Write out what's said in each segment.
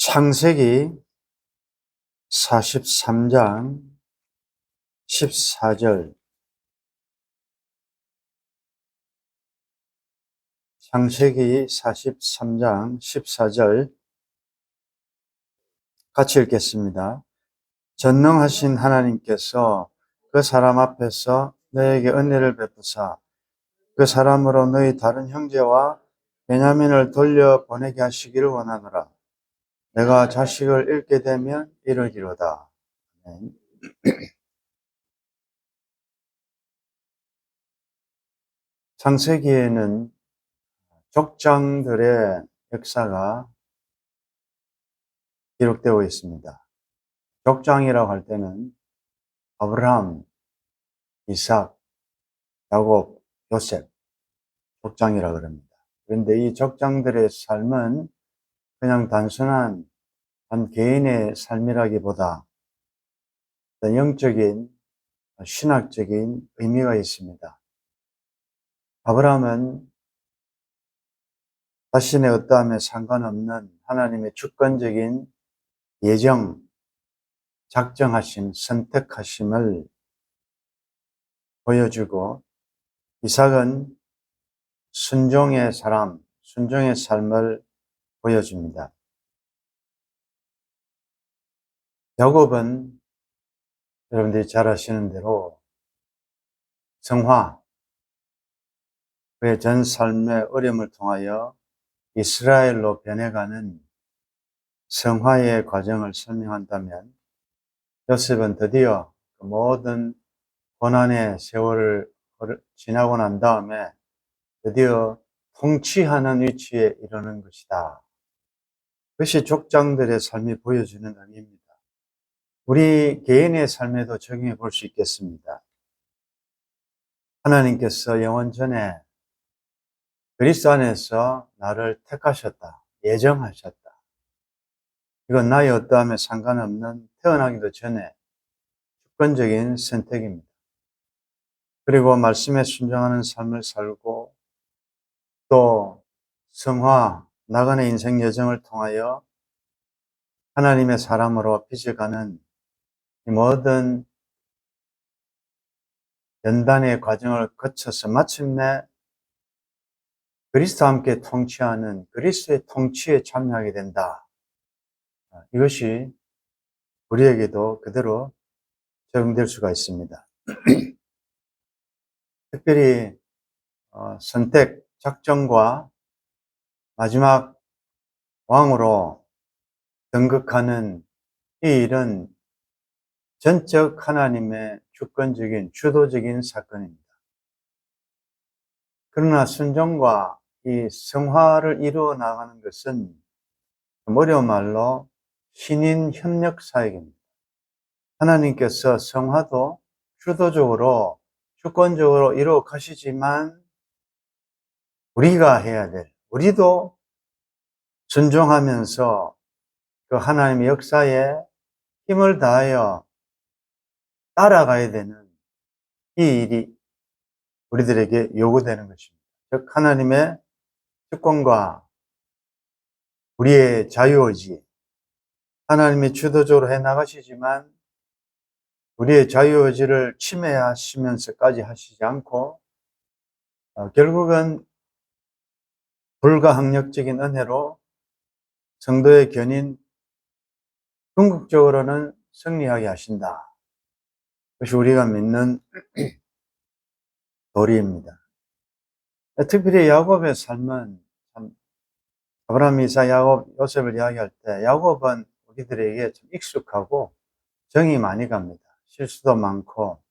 창세기 43장 14절. 창세기 43장 14절 같이 읽겠습니다. 전능하신 하나님께서 그 사람 앞에서 너에게 은혜를 베푸사 그 사람으로 너희 다른 형제와 베냐민을 돌려보내게 하시기를 원하노라. 내가 자식을 잃게 되면 이르기로다. 아멘. 창세기에는 족장들의 역사가 기록되어 있습니다. 족장이라고 할 때는 아브라함, 이삭, 야곱, 요셉, 족장이라고 합니다. 그런데 이 족장들의 삶은 그냥 단순한 한 개인의 삶이라기보다 영적인, 신학적인 의미가 있습니다. 아브라함은 자신의 어떠함에 상관없는 하나님의 주권적인 예정, 작정하심, 선택하심을 보여주고, 이삭은 순종의 사람, 순종의 삶을 보여줍니다. 야곱은 여러분들이 잘 아시는 대로 성화, 그의 전 삶의 어려움을 통하여 이스라엘로 변해가는 성화의 과정을 설명한다면, 요셉은 드디어 그 모든 고난의 세월을 지나고 난 다음에 드디어 통치하는 위치에 이르는 것이다. 그것이 족장들의 삶이 보여주는 의미입니다. 우리 개인의 삶에도 적용해 볼 수 있겠습니다. 하나님께서 영원 전에 그리스도 안에서 나를 택하셨다, 예정하셨다. 이건 나의 어떠함에 상관없는 태어나기도 전에 주권적인 선택입니다. 그리고 말씀에 순종하는 삶을 살고 또 성화, 나간의 인생 여정을 통하여 하나님의 사람으로 빚어가는 이 모든 연단의 과정을 거쳐서 마침내 그리스도와 함께 통치하는 그리스도의 통치에 참여하게 된다. 이것이 우리에게도 그대로 적용될 수가 있습니다. 특별히 선택, 작정과 마지막 왕으로 등극하는 이 일은 전적 하나님의 주권적인 주도적인 사건입니다. 그러나 순종과 이 성화를 이루어 나가는 것은 어려운 말로 신인 협력 사역입니다. 하나님께서 성화도 주도적으로 주권적으로 이루어 가시지만 우리가 해야 될, 우리도 순종하면서 그 하나님의 역사에 힘을 다하여 따라가야 되는 이 일이 우리들에게 요구되는 것입니다. 즉 하나님의 주권과 우리의 자유의지, 하나님이 주도적으로 해나가시지만 우리의 자유의지를 침해하시면서까지 하시지 않고 결국은 불가항력적인 은혜로 성도의 견인 궁극적으로는 승리하게 하신다. 그것이 우리가 믿는 도리입니다. 특별히 야곱의 삶은 참 아브라함, 이삭, 야곱, 요셉을 이야기할 때 야곱은 우리들에게 좀 익숙하고 정이 많이 갑니다. 실수도 많고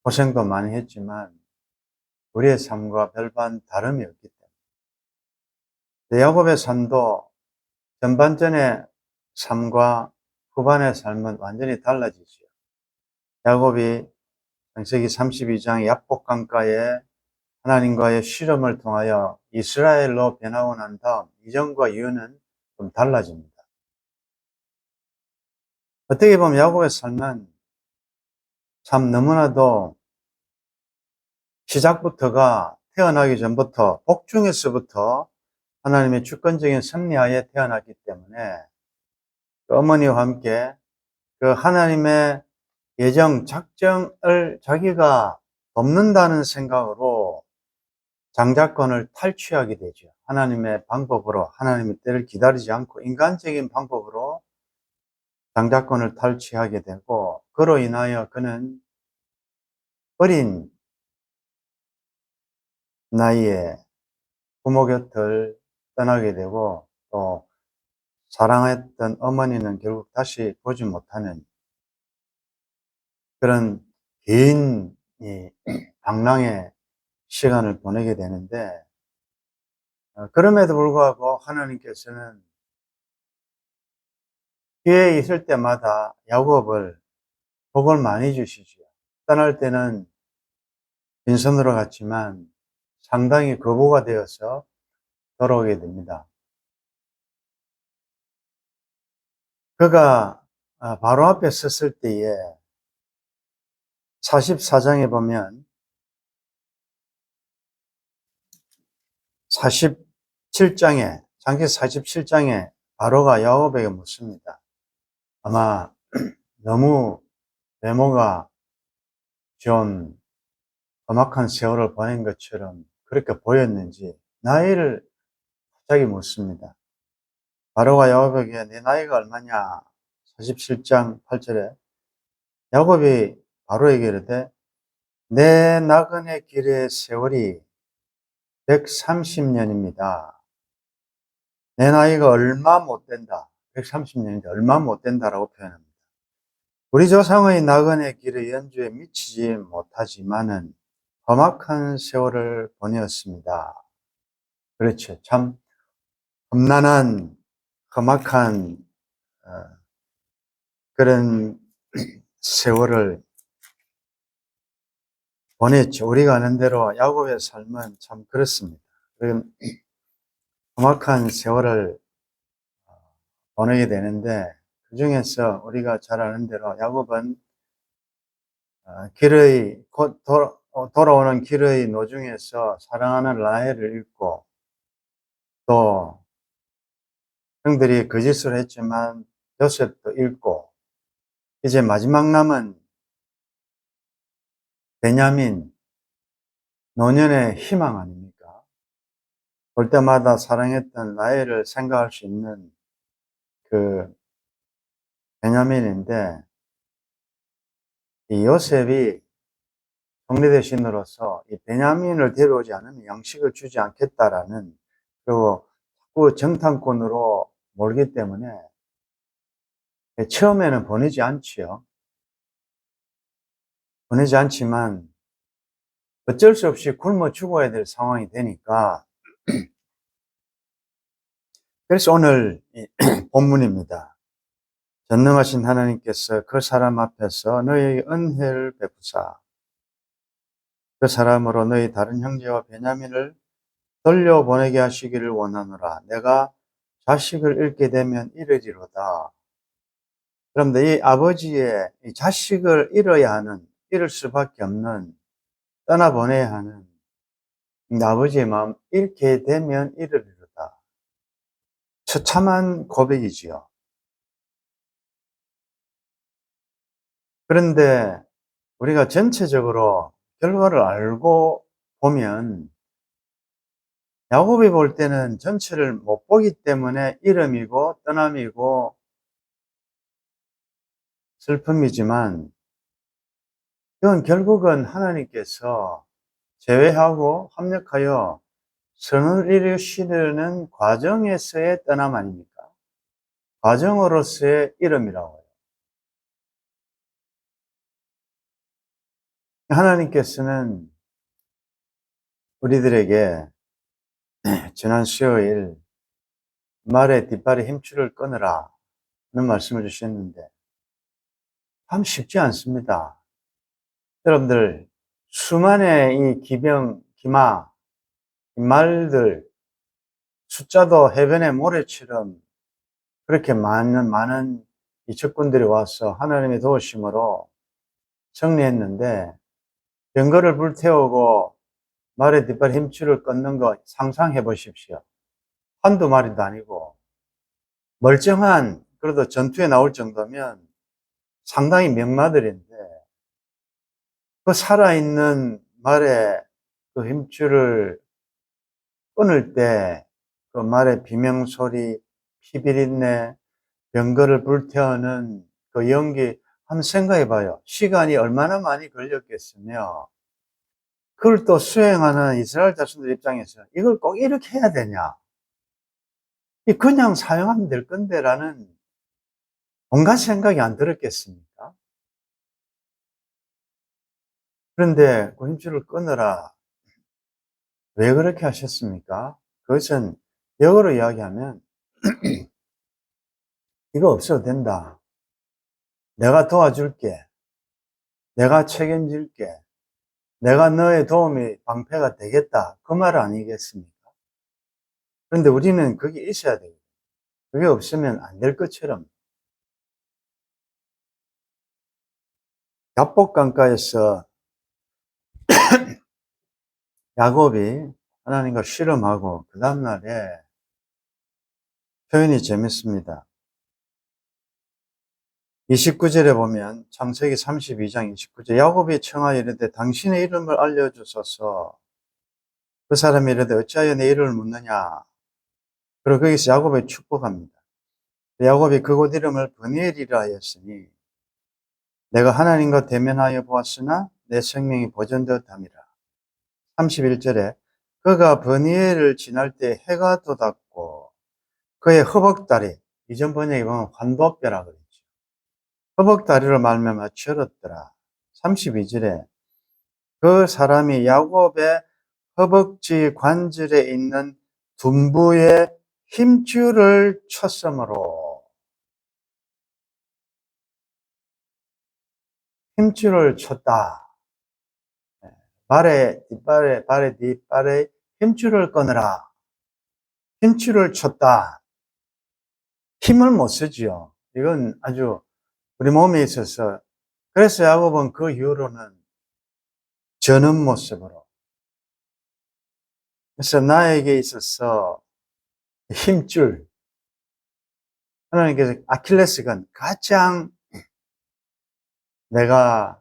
고생도 많이 했지만 우리의 삶과 별반 다름이 없기 때문에 야곱의 삶도 전반전의 삶과 후반의 삶은 완전히 달라지죠. 야곱이 창세기 32장 야복강가에 하나님과의 실험을 통하여 이스라엘로 변하고 난 다음 이전과 이후는 좀 달라집니다. 어떻게 보면 야곱의 삶은 참 너무나도 시작부터가 태어나기 전부터 복중에서부터 하나님의 주권적인 섭리하에 태어났기 때문에 그 어머니와 함께 그 하나님의 예정, 작정을 자기가 돕는다는 생각으로 장자권을 탈취하게 되죠. 하나님의 방법으로, 하나님의 때를 기다리지 않고 인간적인 방법으로 장자권을 탈취하게 되고, 그로 인하여 그는 어린 나이에 부모 곁을 떠나게 되고, 또 사랑했던 어머니는 결국 다시 보지 못하는 그런 긴 방랑의 시간을 보내게 되는데, 그럼에도 불구하고 하나님께서는 기회 있을 때마다 야곱을 복을 많이 주시죠. 떠날 때는 빈손으로 갔지만 상당히 거부가 되어서 돌아오게 됩니다. 그가 바로 앞에 섰을 때에 44장에 보면 47장에 장기 47장에 바로가 야곱에게 묻습니다. 아마 너무 외모가 좀 험악한 세월을 보낸 것처럼 그렇게 보였는지 나이를 갑자기 묻습니다. 바로가 야곱에게 내 나이가 얼마냐? 47장 8절에 야곱이 바로에게 이르되 내 나그네 길의 세월이 130년입니다. 내 나이가 얼마 못 된다. 130년인데 얼마 못 된다라고 표현합니다. 우리 조상의 나그네 길의 연주에 미치지 못하지만은 험악한 세월을 보내었습니다. 그렇죠. 참 험난한 험악한 그런 세월을 보냈죠. 우리가 아는 대로 야곱의 삶은 참 그렇습니다. 험악한 세월을 보내게 되는데 그 중에서 우리가 잘 아는 대로 야곱은 곧 돌아오는 길의 노중에서 사랑하는 라헬을 잃고 또 형들이 거짓을 했지만 요셉도 잃고 이제 마지막 남은 베냐민 노년의 희망 아닙니까? 볼 때마다 사랑했던 라헬을 생각할 수 있는 그 베냐민인데 이 요셉이 성리대신으로서 이 베냐민을 데려오지 않으면 양식을 주지 않겠다라는 그리고 자꾸 정탐꾼으로 몰기 때문에 처음에는 보내지 않지요. 보내지 않지만 어쩔 수 없이 굶어 죽어야 될 상황이 되니까 그래서 오늘 본문입니다. 전능하신 하나님께서 그 사람 앞에서 너희에게 은혜를 베푸사 그 사람으로 너희 다른 형제와 베냐민을 돌려보내게 하시기를 원하노라. 내가 자식을 잃게 되면 이르리로다. 그런데 이 아버지의 이 자식을 잃어야 하는, 잃을 수밖에 없는, 떠나보내야 하는 이 아버지의 마음 잃게 되면 이르리로다. 처참한 고백이지요. 그런데 우리가 전체적으로 결과를 알고 보면 야곱이 볼 때는 전체를 못 보기 때문에 이름이고 떠남이고 슬픔이지만 그건 결국은 하나님께서 제외하고 합력하여 선을 이루시려는 과정에서의 떠남 아닙니까? 과정으로서의 이름이라고 해요. 하나님께서는 우리들에게 지난 수요일 말에 뒷발의 힘줄을 끊으라 는 말씀을 주셨는데 참 쉽지 않습니다. 여러분들 수많은 이 기병, 기마, 이 말들 숫자도 해변의 모래처럼 그렇게 많은 이 적군들이 와서 하나님의 도우심으로 정리했는데 병거를 불태우고 말의 뒷발 힘줄을 끊는 거 상상해 보십시오. 한두 마리도 아니고 멀쩡한 그래도 전투에 나올 정도면 상당히 명마들인데, 그 살아있는 말의 그 힘줄을 끊을 때, 그 말의 비명소리, 피비린내, 병거를 불태우는 그 연기, 한번 생각해 봐요. 시간이 얼마나 많이 걸렸겠으며, 그걸 또 수행하는 이스라엘 자신들 입장에서 이걸 꼭 이렇게 해야 되냐? 그냥 사용하면 될 건데 라는 온갖 생각이 안 들었겠습니까? 그런데 그 힘줄을 끊으라. 왜 그렇게 하셨습니까? 그것은 역으로 이야기하면 이거 없어도 된다. 내가 도와줄게. 내가 책임질게. 내가 너의 도움이 방패가 되겠다. 그 말 아니겠습니까? 그런데 우리는 그게 있어야 돼요. 그게 없으면 안 될 것처럼. 야복강가에서 야곱이 하나님과 씨름하고 그 다음날에 표현이 재밌습니다. 29절에 보면 창세기 32장 29절 야곱이 청하여 이르되 당신의 이름을 알려주소서. 그 사람이 이르되 어찌하여 내 이름을 묻느냐. 그리고 거기서 야곱을 축복합니다. 야곱이 그곳 이름을 브니엘이라 하였으니 내가 하나님과 대면하여 보았으나 내 생명이 보존되었답니다. 31절에 그가 브니엘을 지날 때 해가 돋았고 그의 허벅다리, 이전 번역에 보면 환도뼈라 그랬죠. 허벅다리를 말미암아 절었더라. 32절에 그 사람이 야곱의 허벅지 관절에 있는 둔부의 힘줄을 쳤으므로, 힘줄을 쳤다. 발에 뒷발에 힘줄을 끊으라. 힘줄을 쳤다. 힘을 못 쓰지요. 이건 아주 우리 몸에 있어서. 그래서 야곱은 그 이후로는 저는 모습으로. 그래서 나에게 있어서 힘줄, 하나님께서 아킬레스건 가장 내가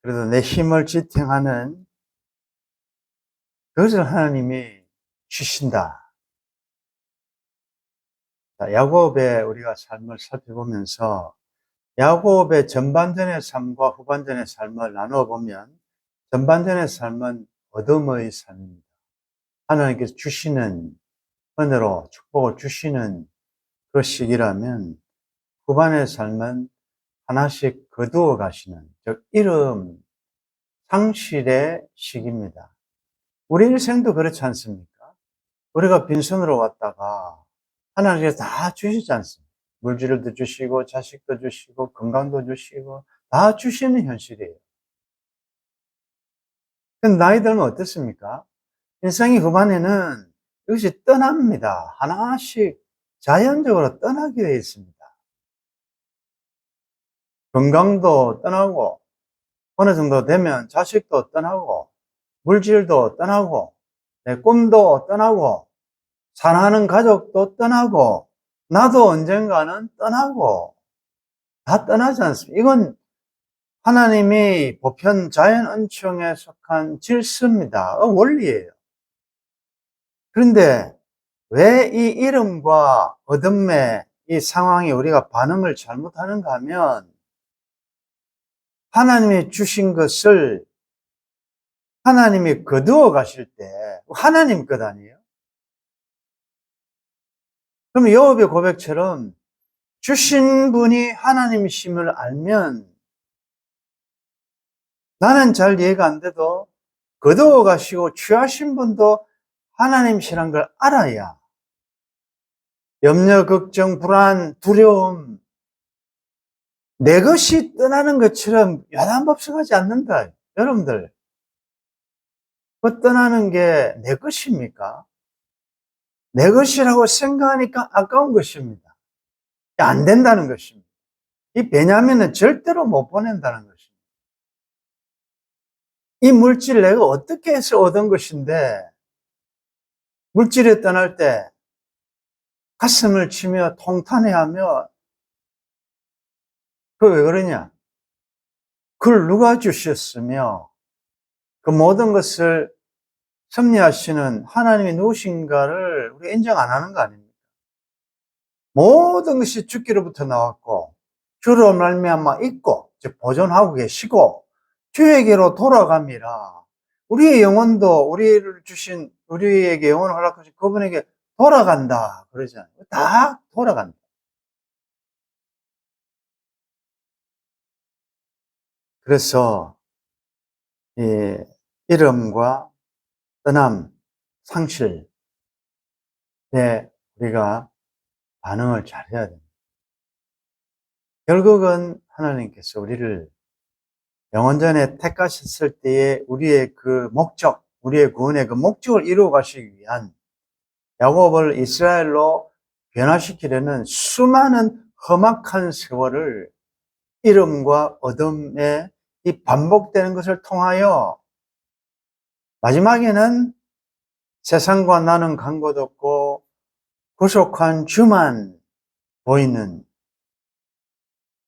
그래도 내 힘을 지탱하는 그것을 하나님이 주신다. 야곱의 우리가 삶을 살펴보면서 야곱의 전반전의 삶과 후반전의 삶을 나누어 보면 전반전의 삶은 어둠의 삶입니다. 하나님께서 주시는 은혜로 축복을 주시는 그 시기라면 후반의 삶은 하나씩 거두어 가시는, 즉 이름 상실의 시기입니다. 우리 일생도 그렇지 않습니까? 우리가 빈손으로 왔다가 하나님께서 다 주시지 않습니까? 물질도 주시고 자식도 주시고 건강도 주시고 다 주시는 현실이에요. 근데 나이 들면 어떻습니까? 인생의 후반에는 이것이 떠납니다. 하나씩 자연적으로 떠나게 되어 있습니다. 건강도 떠나고 어느 정도 되면 자식도 떠나고 물질도 떠나고 내 꿈도 떠나고 사랑하는 가족도 떠나고 나도 언젠가는 떠나고 다 떠나지 않습니까? 이건 하나님이 보편 자연 은총에 속한 질서입니다. 원리예요. 그런데 왜 이 이름과 어둠의 이 상황이 우리가 반응을 잘못하는가 하면 하나님이 주신 것을 하나님이 거두어 가실 때 하나님 것 아니에요? 그럼 야곱의 고백처럼 주신 분이 하나님이심을 알면 나는 잘 이해가 안 돼도 거두어 가시고 취하신 분도 하나님이시란 걸 알아야 염려, 걱정, 불안, 두려움 내 것이 떠나는 것처럼 야단법석하지 않는다. 여러분들 그 떠나는 게 내 것입니까? 내 것이라고 생각하니까 아까운 것입니다. 안 된다는 것입니다. 이 베냐민은 절대로 못 보낸다는 것입니다. 이 물질 내가 어떻게 해서 얻은 것인데 물질에 떠날 때 가슴을 치며 통탄해하며 그 왜 그러냐? 그걸 누가 주셨으며 그 모든 것을 섭리하시는 하나님이 누구신가를 우리 인정 안 하는 거 아닙니까? 모든 것이 주께로부터 나왔고 주로 말미암아 있고 즉 보존하고 계시고 주에게로 돌아갑니다. 우리의 영혼도 우리에게 영혼을 허락하신 그분에게 돌아간다 그러잖아요. 다 돌아간다. 그래서 이 이름과 떠남, 상실에 우리가 반응을 잘해야 됩니다. 결국은 하나님께서 우리를 영원전에 택하셨을 때에 우리의 그 목적, 우리의 구원의 그 목적을 이루어 가시기 위한 야곱을 이스라엘로 변화시키려는 수많은 험악한 세월을 이름과 어둠에 이 반복되는 것을 통하여 마지막에는 세상과 나는 간 곳 없고 구속한 주만 보이는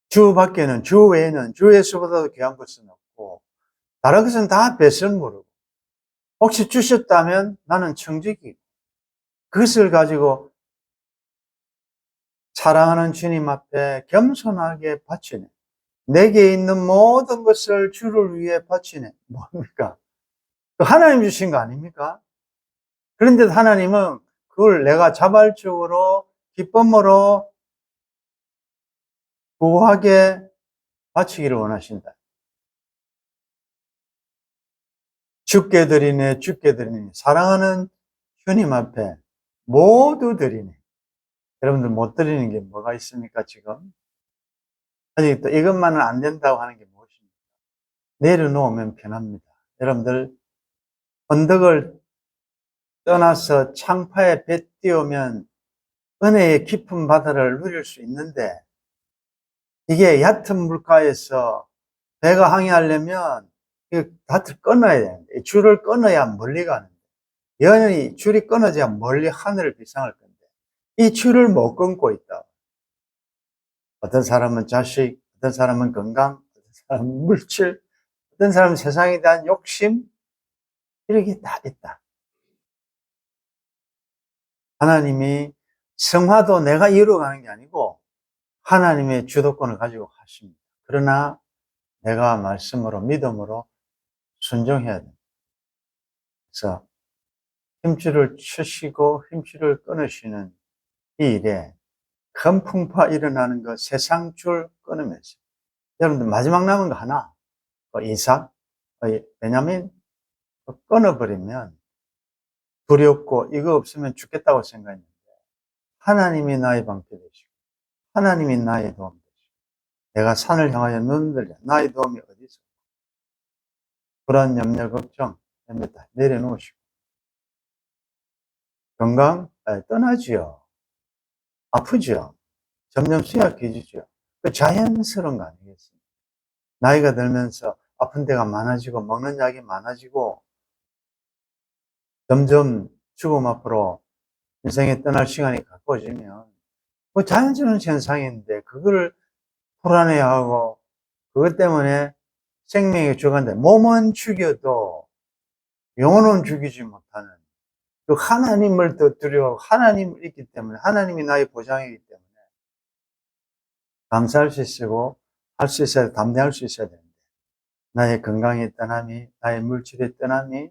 주 밖에는 주 외에는 주 예수보다도 귀한 것은 없고 다른 것은 다 뱃을 모르고 혹시 주셨다면 나는 청지기고 그것을 가지고 사랑하는 주님 앞에 겸손하게 바치네. 내게 있는 모든 것을 주를 위해 바치네. 뭡니까? 하나님 주신 거 아닙니까? 그런데 하나님은 그걸 내가 자발적으로 기쁨으로 구하게 바치기를 원하신다. 주께 드리네, 주께 드리네. 사랑하는 주님 앞에 모두 드리네. 여러분들 못 드리는 게 뭐가 있습니까, 지금? 아직 또 이것만은 안 된다고 하는 게 무엇입니까? 내려놓으면 편합니다. 여러분들, 언덕을 떠나서 창파에 배 띄우면 은혜의 깊은 바다를 누릴 수 있는데, 이게 얕은 물가에서 배가 항해하려면 닷을 끊어야 되는데, 줄을 끊어야 멀리 가는데, 여전히 줄이 끊어져야 멀리 하늘을 비상할 건데, 이 줄을 못 끊고 있다. 어떤 사람은 자식, 어떤 사람은 건강, 어떤 사람은 물질, 어떤 사람은 세상에 대한 욕심, 이렇게 다 있다. 하나님이 성화도 내가 이루어가는 게 아니고 하나님의 주도권을 가지고 하십니다. 그러나 내가 말씀으로 믿음으로 순종해야 됩니다. 그래서 힘줄을 치시고 힘줄을 끊으시는 이 일에 큰 풍파 일어나는 거 세상 줄 끊으면서 여러분들 마지막 남은 거 하나 이삭, 베냐민 끊어버리면 두렵고 이거 없으면 죽겠다고 생각했는데 하나님이 나의 방패 되시고 하나님이 나의 도움 되시고 내가 산을 향하여 눈 들려 나의 도움이 어디서 불안, 염려, 걱정 다 내려놓으시고 건강 떠나지요. 아프죠. 점점 수약해지죠. 그 자연스러운 거 아니겠습니까? 나이가 들면서 아픈 데가 많아지고 먹는 약이 많아지고 점점 죽음 앞으로 인생에 떠날 시간이 가까워지면 그 자연스러운 현상인데 그걸 불안해하고 그것 때문에 생명이 죽어간다. 몸은 죽여도 영혼은 죽이지 못하는 그 하나님을 더 두려워하고 하나님을 있기 때문에 하나님이 나의 보장이기 때문에 감사할 수 있고 할 수 있어야 담대할 수 있어야 되는데 나의 건강의 떠남이 나의 물질의 떠남이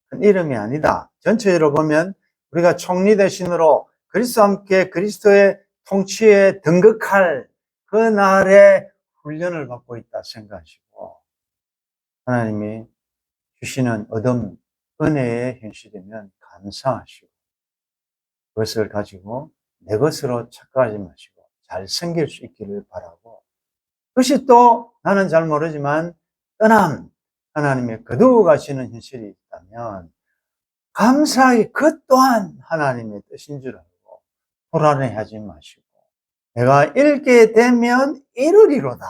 큰 이름이 아니다. 전체적으로 보면 우리가 총리 대신으로 그리스도와 함께 그리스도의 통치에 등극할 그 날에 훈련을 받고 있다 생각하시고 하나님이 주시는 얻음 은혜의 현실이면 감사하시고 그것을 가지고 내 것으로 착각하지 마시고 잘 섬길 수 있기를 바라고 그것이 또 나는 잘 모르지만 떠남 하나님의 거두어 가시는 현실이 있다면 감사하게 그 또한 하나님의 뜻인 줄 알고 불안해하지 마시고 내가 읽게 되면 이루리로다.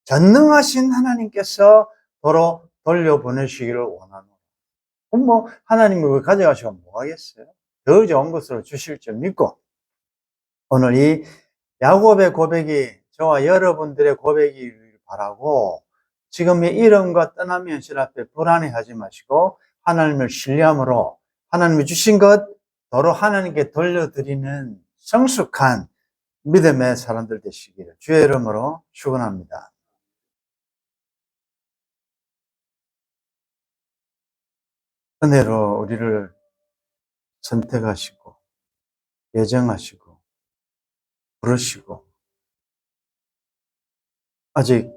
전능하신 하나님께서 도로 돌려보내시기를 원하노라. 그럼 뭐 하나님이 그걸 가져가시고 뭐 하겠어요? 더 좋은 것으로 주실 줄 믿고 오늘 이 야곱의 고백이 저와 여러분들의 고백이길 바라고, 지금의 이름과 떠남의 현실 앞에 불안해하지 마시고 하나님을 신뢰함으로 하나님이 주신 것 도로 하나님께 돌려드리는 성숙한 믿음의 사람들 되시기를 주의 이름으로 축원합니다. 은혜로 우리를 선택하시고 예정하시고 부르시고, 아직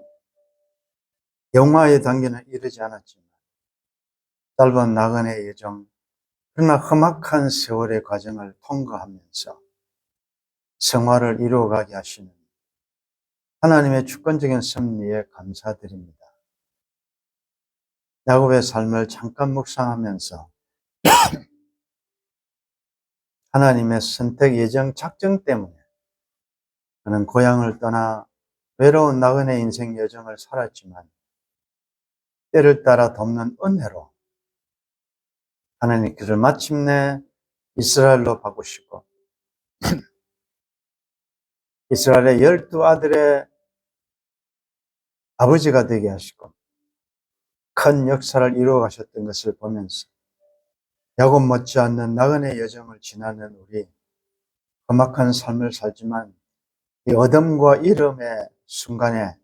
영화의 단계는 이르지 않았지만 짧은 나그네의 여정, 그러나 험악한 세월의 과정을 통과하면서 성화를 이루어가게 하시는 하나님의 주권적인 섭리에 감사드립니다. 야곱의 삶을 잠깐 묵상하면서 하나님의 선택, 예정, 작정 때문에 그는 고향을 떠나 외로운 나그네 인생 여정을 살았지만 때를 따라 돕는 은혜로 하나님 그를 마침내 이스라엘로 바꾸시고 이스라엘의 12아들의 아버지가 되게 하시고 큰 역사를 이루어 가셨던 것을 보면서 야곱 못지않는 나그네 여정을 지나는 우리, 험악한 삶을 살지만 이 어둠과 이름의 순간에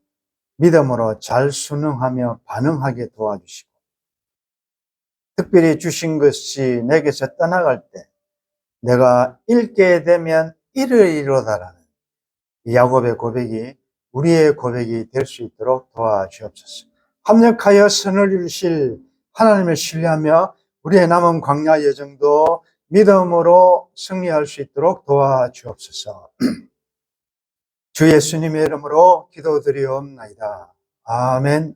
믿음으로 잘 순응하며 반응하게 도와주시고, 특별히 주신 것이 내게서 떠나갈 때 내가 읽게 되면 이르리로다라는 야곱의 고백이 우리의 고백이 될 수 있도록 도와주옵소서. 합력하여 선을 이루실 하나님을 신뢰하며 우리의 남은 광야 여정도 믿음으로 승리할 수 있도록 도와주옵소서. 주 예수님의 이름으로 기도드리옵나이다. 아멘.